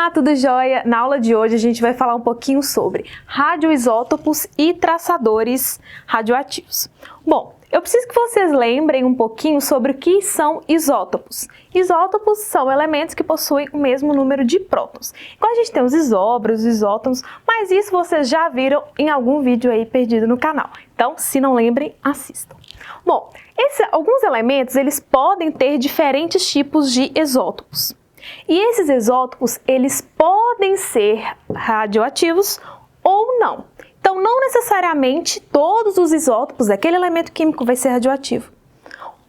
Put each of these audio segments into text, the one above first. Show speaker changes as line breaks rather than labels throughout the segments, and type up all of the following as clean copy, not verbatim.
Olá, tudo jóia? Na aula de hoje a gente vai falar um pouquinho sobre radioisótopos e traçadores radioativos. Bom, eu preciso que vocês lembrem um pouquinho sobre o que são isótopos. Isótopos são elementos que possuem o mesmo número de prótons. Igual a gente tem os isóbaros, os isótons, mas isso vocês já viram em algum vídeo aí perdido no canal. Então, se não lembrem, assistam. Bom, alguns elementos eles podem ter diferentes tipos de isótopos. E esses isótopos, eles podem ser radioativos ou não. Então, não necessariamente todos os isótopos daquele elemento químico vai ser radioativo.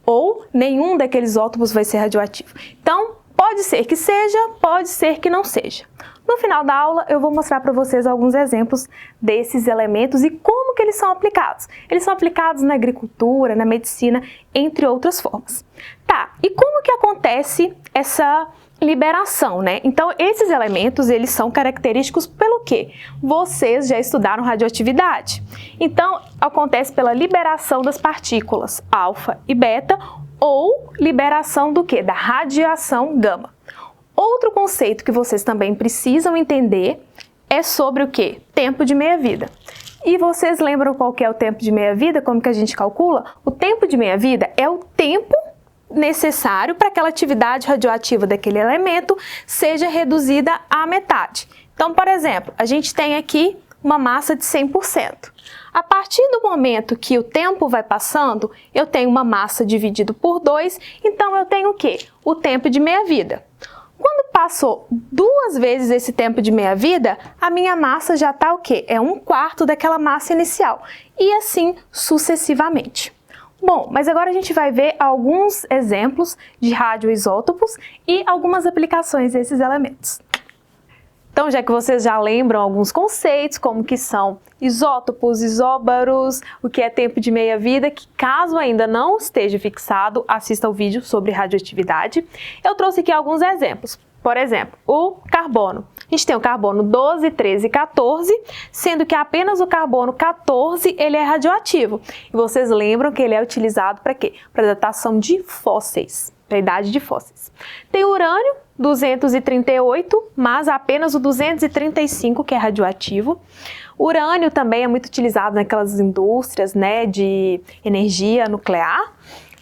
Ou nenhum daqueles isótopos vai ser radioativo. Então, pode ser que seja, pode ser que não seja. No final da aula, eu vou mostrar para vocês alguns exemplos desses elementos e como que eles são aplicados. Eles são aplicados na agricultura, na medicina, entre outras formas. Tá, e como que acontece essa liberação, né? Então, esses elementos, eles são característicos pelo quê? Vocês já estudaram radioatividade. Então, acontece pela liberação das partículas alfa e beta ou liberação do quê? Da radiação gama. Outro conceito que vocês também precisam entender é sobre o quê? Tempo de meia-vida. E vocês lembram qual que é o tempo de meia-vida? Como que a gente calcula? O tempo de meia-vida é o tempo necessário para que aquela atividade radioativa daquele elemento seja reduzida à metade. Então, por exemplo, a gente tem aqui uma massa de 100%. A partir do momento que o tempo vai passando, eu tenho uma massa dividido por 2, então eu tenho o quê? O tempo de meia-vida. Quando passou 2 vezes esse tempo de meia-vida, a minha massa já está o quê? É 1/4 daquela massa inicial. E assim sucessivamente. Bom, mas agora a gente vai ver alguns exemplos de radioisótopos e algumas aplicações desses elementos. Então, já que vocês já lembram alguns conceitos, como que são isótopos, isóbaros, o que é tempo de meia-vida, que caso ainda não esteja fixado, assista o vídeo sobre radioatividade. Eu trouxe aqui alguns exemplos. Por exemplo, o carbono. A gente tem o carbono 12, 13 e 14, sendo que apenas o carbono 14 ele é radioativo. E vocês lembram que ele é utilizado para quê? Para datação de fósseis, para a idade de fósseis. Tem o urânio 238, mas apenas o 235 que é radioativo. O urânio também é muito utilizado naquelas indústrias, né, de energia nuclear.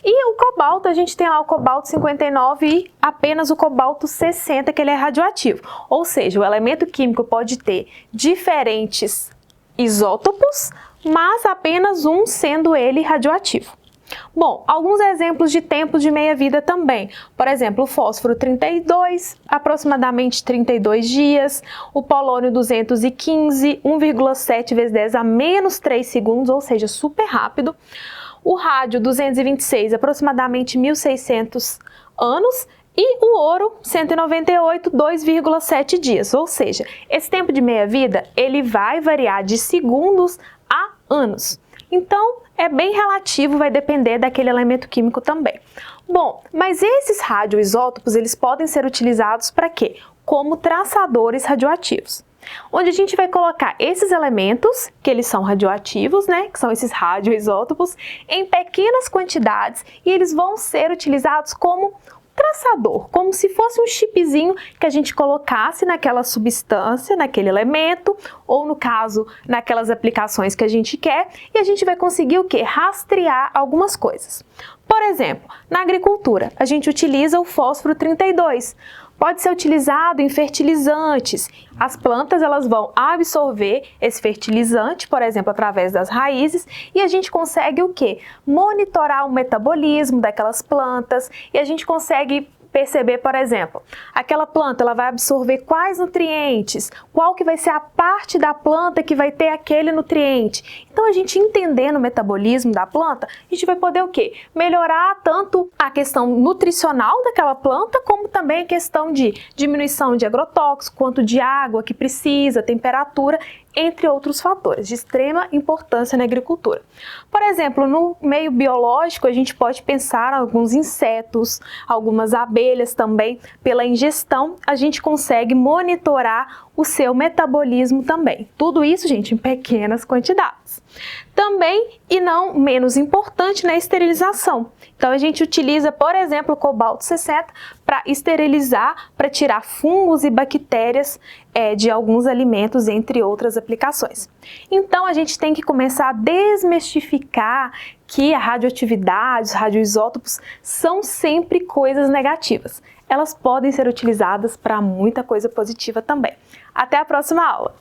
E o cobalto, a gente tem lá o cobalto 59 e apenas o cobalto 60 que ele é radioativo. Ou seja, o elemento químico pode ter diferentes isótopos, mas apenas um sendo ele radioativo. Bom, alguns exemplos de tempos de meia-vida também. Por exemplo, o fósforo 32, aproximadamente 32 dias. O polônio 215, 1,7 vezes 10 a menos 3 segundos, ou seja, super rápido. O rádio 226, aproximadamente 1.600 anos. E o ouro 198, 2,7 dias. Ou seja, esse tempo de meia-vida, ele vai variar de segundos a anos. Então, é bem relativo, vai depender daquele elemento químico também. Bom, mas esses radioisótopos, eles podem ser utilizados para quê? Como traçadores radioativos. Onde a gente vai colocar esses elementos, que eles são radioativos, né, que são esses radioisótopos, em pequenas quantidades e eles vão ser utilizados como traçador, como se fosse um chipzinho que a gente colocasse naquela substância, naquele elemento, ou no caso, naquelas aplicações que a gente quer, e a gente vai conseguir o quê? Rastrear algumas coisas. Por exemplo, na agricultura, a gente utiliza o fósforo 32. Pode ser utilizado em fertilizantes. As plantas elas vão absorver esse fertilizante, por exemplo, através das raízes, e a gente consegue o quê? Monitorar o metabolismo daquelas plantas e a gente consegue perceber, por exemplo, aquela planta ela vai absorver quais nutrientes, qual que vai ser a parte da planta que vai ter aquele nutriente. Então, a gente entendendo o metabolismo da planta, a gente vai poder o quê? Melhorar tanto a questão nutricional daquela planta, como também a questão de diminuição de agrotóxico, quanto de água que precisa, temperatura, entre outros fatores de extrema importância na agricultura. Por exemplo, no meio biológico, a gente pode pensar em alguns insetos, algumas abelhas também. Pela ingestão, a gente consegue monitorar o seu metabolismo também. Tudo isso, gente, em pequenas quantidades. Também, e não menos importante, na esterilização. Então, a gente utiliza, por exemplo, o cobalto 60 para esterilizar, para tirar fungos e bactérias de alguns alimentos, entre outras aplicações. Então, a gente tem que começar a desmistificar que a radioatividade, os radioisótopos, são sempre coisas negativas. Elas podem ser utilizadas para muita coisa positiva também. Até a próxima aula!